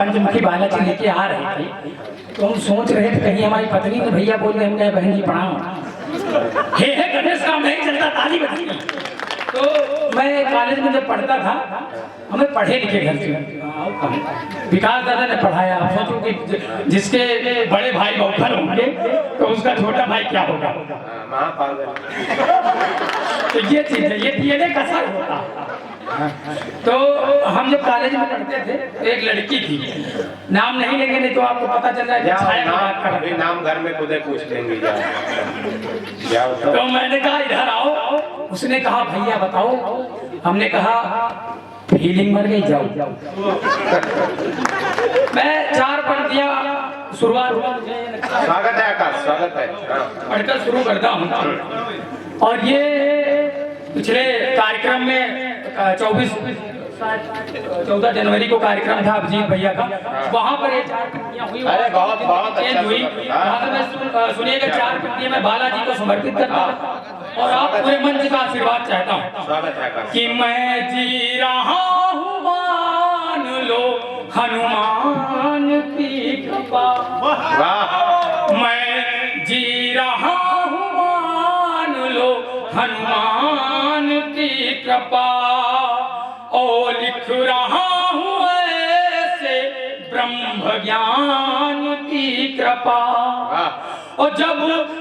पंचमुखी बालाजी लेके आ रहे थे तो हम सोच रहे थे कहीं हमारी पत्नी तो भैया बोल रहे हम कहे बहन जी प्रणाम हे गणेश काम नहीं चलता ताली बजी। तो मैं कॉलेज में जब पढ़ता था हमें पढ़े लिखे घर से विकास दादा ने पढ़ाया। आप सोचो कि जिसके बड़े भाई बौखर होंगे तो उसका छोटा भाई क्या होगा। तो ये चीज है, ये डीएनए का असर होता। तो हम जब कॉलेज में पढ़ते थे तो एक लड़की थी, नाम नहीं लेंगे नहीं तो आपको पता चल जाएगा। नाम घर में खुद पूछ लेंगे। तो मैंने कहा इधर आओ। उसने कहा भैया बताओ। हमने कहा फीलिंग मर गई जाओ। मैं 4 पंक्तियां शुरुआत स्वागत है आकाश, स्वागत है पढ़कर शुरू करता हूँ। और ये पिछले कार्यक्रम में 14 जनवरी को कार्यक्रम था अभिजीत भैया का, वहाँ पर ये 4 पंक्तियां हुई। अरे बहुत अच्छा हुई। सुनिएगा 4 पंक्तियां मैं बालाजी को समर्पित करता हूँ और आप पूरे मंच का आशीर्वाद चाहता हूँ कि मैं जी रहा हूँ मान लो हनुमान की कृपा। मैं जी रहा हूँ मान लो हनुमान की कृपा। ओ लिख रहा हूँ ऐसे ब्रह्म ज्ञान की कृपा। और जब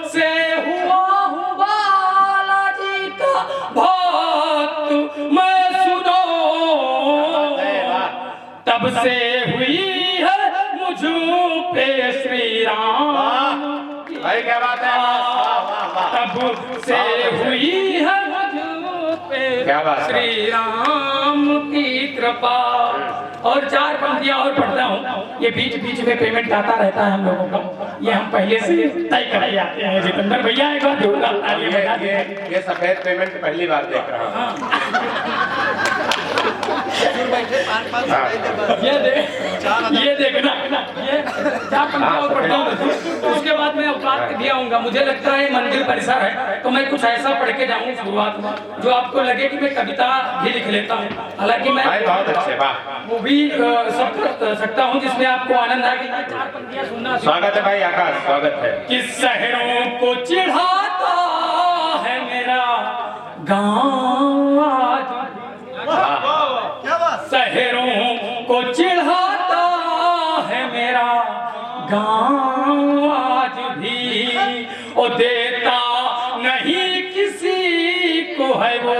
से हुआ हूँ बालाजी का भक्त मैं सुनो, तब से हुई है मुझ पे श्री राम। भाई क्या बात है, तब से हुई है मुझ पे श्री राम की कृपा। और 4 पंक्तियां और पढ़ता हूँ। ये बीच बीच में पेमेंट आता रहता है हम लोगों का, ये हम पहले से तय कर आते हैं। जितेंद्र भैया एक बार जोरदार ताली बजा दीजिए। ये सफेद पेमेंट पहली बार देख रहा हूँ। ये देखना, ये 4 पंक्तियां और पढ़ता हूँ। उसके बाद मैं औकात भी आऊंगा। मुझे लगता है मंदिर परिसर है तो मैं कुछ ऐसा पढ़ के जाऊंगा शुरुआत में जो आपको लगे कि मैं कविता भी लिख लेता हूँ। हालांकि मैं बहुत अच्छे वो भी सब कर सकता हूँ जिसमें आपको आनंद आएगा। 4 पंक्तियां सुनना। स्वागत है भाई आकाश, स्वागत है। किस शहरों को चिढ़ाता है मेरा गाँव आज, शहरों को चिढ़ाता है मेरा गाँव आज भी। और देता नहीं किसी को है वो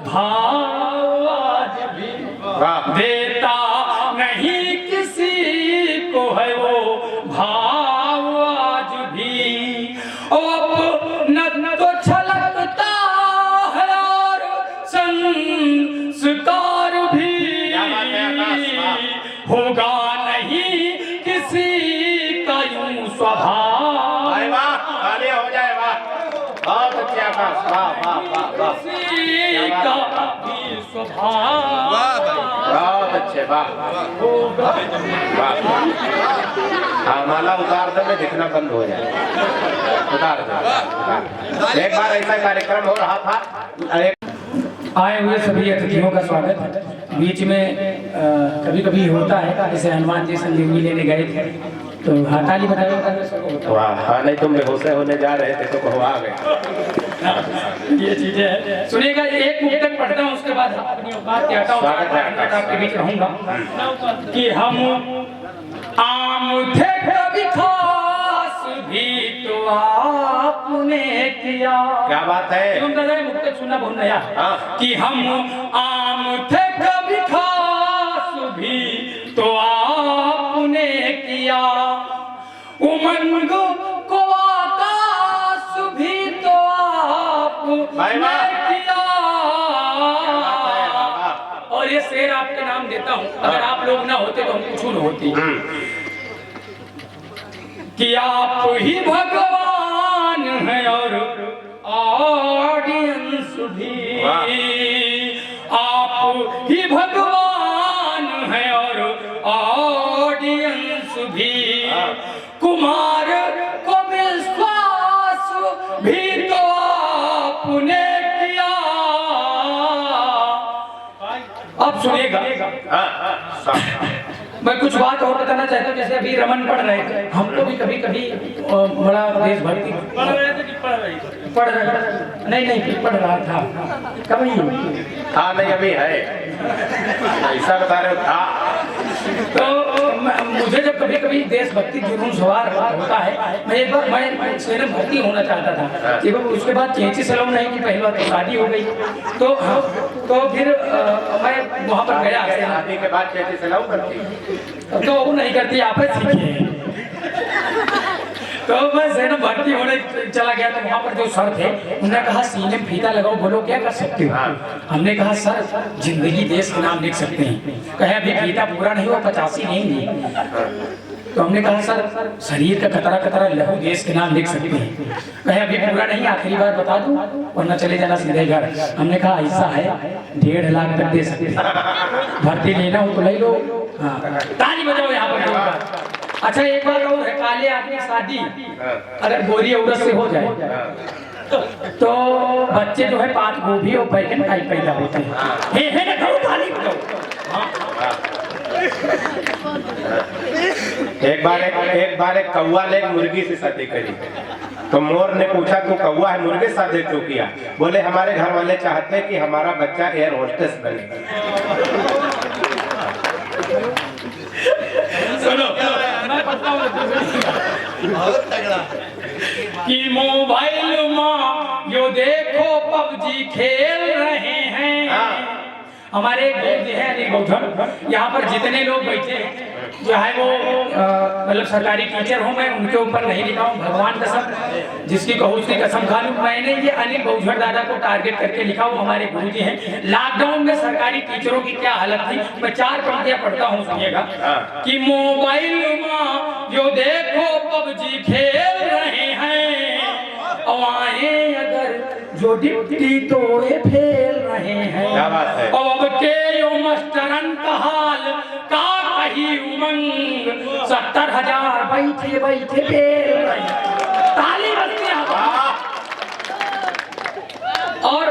भाव आज भी। देता नहीं किसी को है वो भाव आज भी। अपना तो छलकता है और संस्कार भी। होगा नहीं किसी का यूं स्वभाव। हो जाए, वाह बहुत अच्छे आकाश, वाह वाह वाह वाह, किसी का भी स्वभाव बहुत अच्छे, वाह वाह। हाँ माला उतार दे, में दिखना बंद हो जाए, उतार दे। एक बार ऐसा कार्यक्रम हो रहा था। आए हुए सभी अतिथियों का स्वागत है। बीच में कभी कभी होता है जैसे हनुमान जी संजीवनी लेने गए थे तो ताली बजाएगा। वाह, नहीं तुम बेहोश होने जा रहे थे तो कहवा गए। ये चीजें है। सुनिएगा एक मुक्त पढ़ता हूँ उसके बाद अपनी बात कहता हूँ। आपके बीच रहूंगा कि हम आम थे कभी खास भी तो आपने किया। क्या बात है, मुक्त सुनना बहुत नया कि हम आम थे कभी खास भी तो आपने किया। उमंग को आकाश भी तो आपने किया। और ये शेर आपके नाम देता हूँ, अगर आप लोग ना होते तो हम कुछ न होती। कि आप ही भगवान हैं और ऑडियंस भी। आप ही भगवान हैं और ऑडियंस भी। कुमार को विश्वास भी तो आपने किया। अब सुनिएगा मैं कुछ बात और बताना चाहता हूँ। जैसे अभी रमन पढ़ रहे थे, हमको भी कभी कभी बड़ा देशभक्ति पढ़ रहे थे कि पढ़ रही थी? पढ़ रहा नहीं पढ़ रहा था कभी। हाँ नहीं अभी है, ऐसा बता रहे हो था। तो मुझे जब कभी कभी देशभक्ति जुनून सवार होता है, मैं एक बार मैं सेना भर्ती होना चाहता था, कि उसके बाद चेंची सलाम नहीं की, पहली बार तो शादी हो गई, तो फिर मैं वहाँ पर गया। शादी के बाद कैसे सलाम करती? तो वो नहीं करती, आप सीखे। तो मैं सेना भर्ती होने चला गया, तो वहाँ पर जो सर थे उन्होंने कहा सीने में फीता लगाओ, बोलो क्या कर सकते हो? हमने कहा सर जिंदगी देश के नाम लिख सकते हैं। कहे अभी फीता पूरा नहीं हुआ, 85 नहीं। तो हमने कहा सर शरीर का कतरा कतरा लहू देश के नाम लिख सकते हैं। कहे अभी पूरा नहीं, आखिरी बार बता दूं वरना चले जाना सीधे घर। हमने कहा ऐसा है 1.5 लाख तक दे सकते हैं, भर्ती लेना हो तो ले लो। हाँ ताली बजाओ यहाँ पर। अच्छा एक बात और है, काले आदमी शादी अगर गोरी औरत से हो जाए तो बच्चे जो है पात गोभी और बैगन का ही पैदा होते हैं। हे ना कहो, ताली बजाओ। एक बार एक कौवा ने एक मुर्गी से शादी करी, तो मोर ने पूछा तू कौवा है मुर्गे से शादी क्यों किया? बोले हमारे घर वाले चाहते हैं कि हमारा बच्चा एयर होस्टेस बने। सुनो मैं बताऊं कि मोबाइल में यो देखो पबजी खेल रहे हैं। हमारे एक है अनिल बौद्धन, यहाँ पर जितने लोग बैठे जो है वो मतलब सरकारी टीचर हूँ मैं, उनके ऊपर नहीं लिखा हूँ, भगवान कसम जिसकी कहूँ उसकी कसम खा लूँ। मैंने ये अनिल बौद्धन दादा को टारगेट करके लिखा हूँ, हमारे गुरुजी हैं। लॉकडाउन में सरकारी टीचरों की क्या हालत थी, मैं 4 पंक्तियां पढ़ता हूँ, सुनिएगा। कि मोबाइल में जो देखो पबजी खेल रहे हैं, आए अगर जो डिप्टी तो ये फेल रहे हैं। अब के यो मस्टरन का हाल का कही उमंग, 70,000 बैठे बैठे फेल रहे हैं। ताली बजती है। और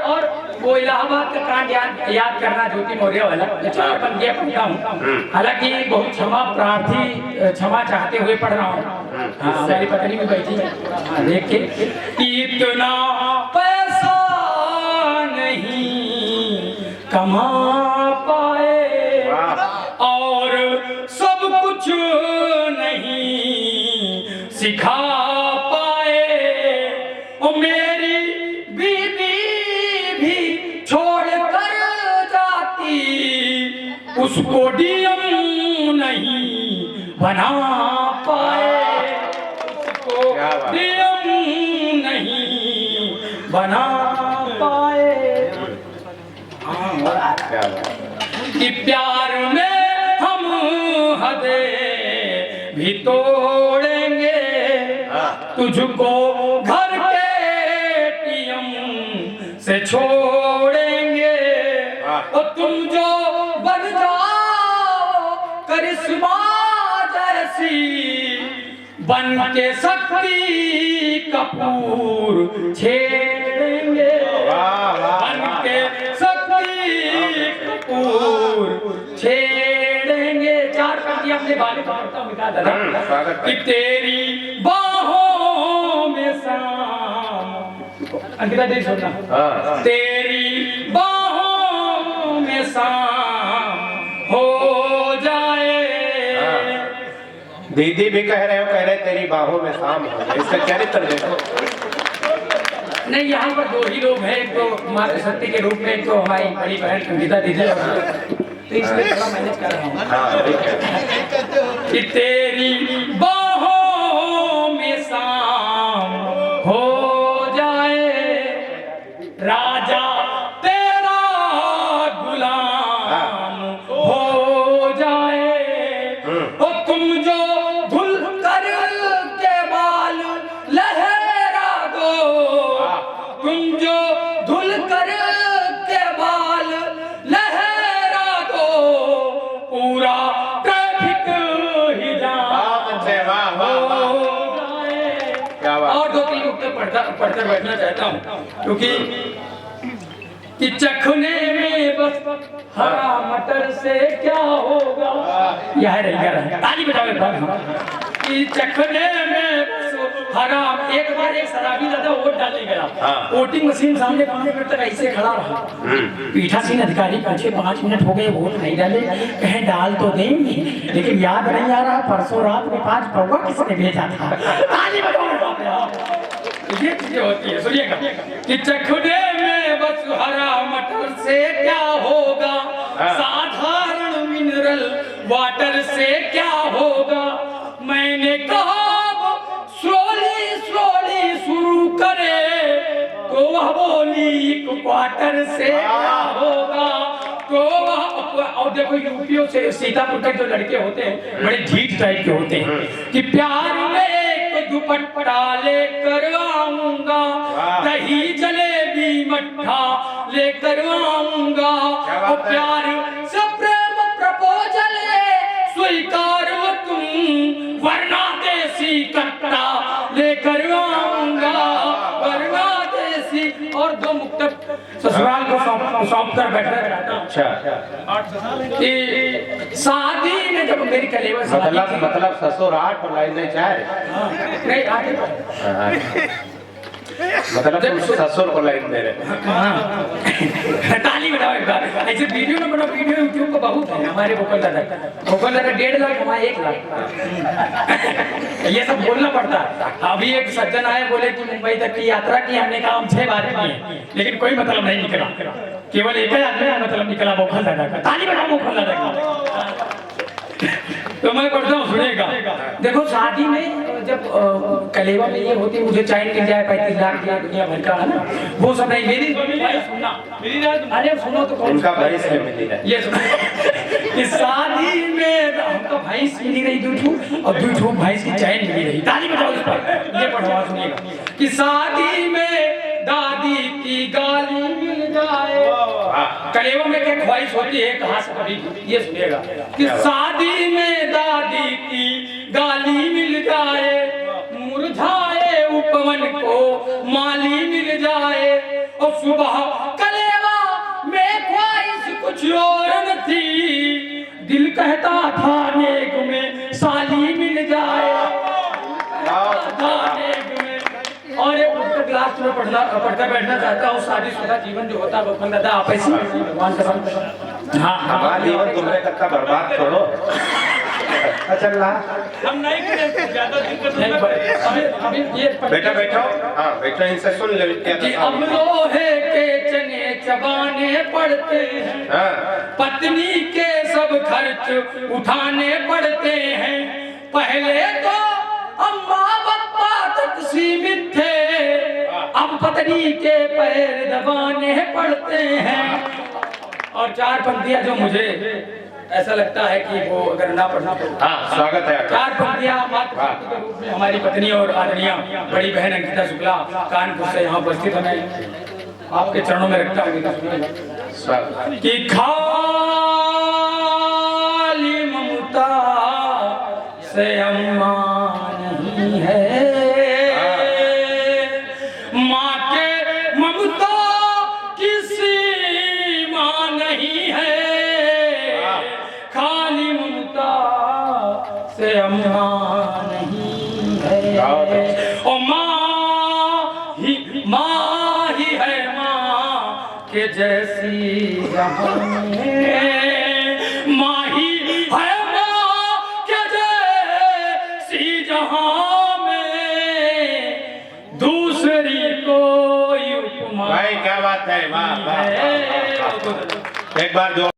वो इलाहाबाद का कांड याद करना, ज्योति मौर्य वाला, पढ़ता हूँ। हालांकि बहुत क्षमा प्रार्थी क्षमा चाहते हुए पढ़ रहा हूँ। हाँ हमारी पत्नी भी बैठी है, देख के इतना पैसा नहीं कमा पाए और सब कुछ नहीं सिखा पाए, और मेरी बीवी भी छोड़ कर जाती, उसको डीएम नहीं बना पाए, उसको डीएम नहीं बना पाए। कि प्यार में हम हदे भी तोड़ेंगे, तुझको घर के टीएम से छोड़ेंगे, और तुम जो बन जाओ करिश्मा जैसी, बन के शक्ति कपूर छेड़ेंगे, बन के कपूर छेड़ेंगे। 4 पंक्तियां अपने बाले का पढ़ता हूं, मिटा दादा। कि तेरी बाहों में शाम, अंकिता देख सुनना, तेरी बाहों में शाम हो जाए। दीदी भी कह रहे तेरी बाहों में शाम हो जाए, इसका चरित्र देखो। नहीं यहाँ पर 2 ही लोग हैं, एक तो मातृ शक्ति के रूप में, एक तो हमारी बड़ी बहन संगीता दीदी, तो इसलिए थोड़ा मैनेज कर रहा हूँ। कि तेरी बाहों में शाम हो जाए, राजा तेरा गुलाम हो जाए, और तुम जो धुल कर के बाल लहरा दो, तुम जो धुल कर के बाल लहरा दो, पूरा ट्रैफिक ही जाम हो जाए। और 2-3 उत्तर पढ़कर बैठना चाहता हूँ, क्योंकि कि चखने में बस हरा मटर से क्या होगा। यह रही ताली बजाओ एक बार। कि चखने में हराम। एक बार एक शराबी दादा वोट डालने गया, वोटिंग मशीन सामने 5 मिनट तक ऐसे खड़ा रहा। पीठासीन अधिकारी पूछे 5 मिनट हो गए वोट नहीं डाले, कहें डाल तो देंगे लेकिन याद नहीं आ रहा परसों रात में 5 पौवा किसने भेजा था। ताली बजाओ। ये चीजें होती है, सुनिएगा। कि चखने में बस हरा मटर से क्या होगा, साधारण मिनरल वाटर से क्या होगा। मैंने कहा स्लोली स्लोली शुरू करे, तो वह बोली क्वार्टर से क्या होगा। तो वह, और देखो यूपीओ से सीतापुर के जो लड़के होते हैं बड़े ढीठ टाइप के होते हैं कि प्यार में एक दुपट्टा लेकर आऊंगा, दही जलेबी मट्ठा लेकर आऊंगा। और प्यार से प्रेम प्रपोजल स्वीकार लो तुम, वरना देसी कट्टा लेकर आऊंगा, वरना देसी। और 2 मुक्तक ससुराल को सौंप कर बैठा रहता। अच्छा। कि शादी में जब मेरी कलेवा मतलब ससुर 8 और लाइन 4। नहीं आगे मतलब ससुर को लाइन दे रहे। ताली बजाओ एक बार। ऐसे वीडियो में बना, वीडियो यूट्यूब को बहुत है। हमारे भोकल दादा 1.5 लाख हमारे 1 लाख। ये सब बोलना पड़ता है। अभी एक सज्जन आए बोले कि मुंबई तक की यात्रा की, हमने कहा हम 6 बार किए लेकिन कोई मतलब नहीं निकला, केवल एक ही आदमी मतलब निकला भोकल दादा का। ताली बजाओ भोकल दादा का। तो मैं पढ़ता हूँ, सुनिएगा। देखो शादी में जब कलेवा में ये होती, मुझे चाय मिल जाए 35 लाख दिया, दुनिया भर का है ना, वो सब नहीं। मेरी सुनना, अरे सुनो तो कौन उनका भैंस मिली है। ये सुनो कि शादी में हमको भैंस मिली रही 2 और 2 भैंस की चैन मिली रही। ताली बजाओ इस पर। ये पढ़वा सुनिएगा। कि शादी में दादी की गाली मिल जाए। कलेवा में क्या ख्वाहिश होती है कहाँ से कभी, ये सुनिएगा। कि शादी में दादी की गाली मिल जाए, मुरझाए उपवन को माली मिल जाए। और सुबह कलेवा में ख्वाहिश कुछ और न थी, दिल कहता था नेक में साली मिल जाए। और एक पुस्तक लास्ट में पढ़ता बैठना चाहता हूँ। शादीशुदा जीवन जो होता है वो दादा आप ऐसी भगवान का। हाँ हमारा जीवन तुमने तक का बर्बाद करो। अच्छा हम नहीं करें, ज्यादा दिक्कत नहीं। अभी ये बेटा बैठो। हाँ बैठो, इनसे सुन ले कि अब लोहे के चने चबाने पड़ते हैं, पत्नी के सब खर्च उठाने पड़ते हैं। पहले तो अम्मा पापा तक सीमित थे, अब पत्नी के पैर दबाने पड़ते हैं। और 4 पंक्तियां जो मुझे ऐसा लगता है कि वो अगर ना पढ़ना पड़ता। हाँ स्वागत है। 4 पंक्तियां मातृशक्ति के रूप में हमारी पत्नी और आदरणीय बड़ी बहन अंकिता शुक्ला कानपुर से यहाँ उपस्थित हमें आपके चरणों में रखता हूँ कि खाली ममता से अम्मा नहीं है, माँ के ममता की सीमा नहीं है। खाली ममता से अम्मा नहीं है। और माँ ही है माँ के जैसी जहाँ में, माँ ही है माँ के जैसी जहाँ में, दूसरी कोई उपमा। भाई क्या बात है। वाह वाह। एक बार जो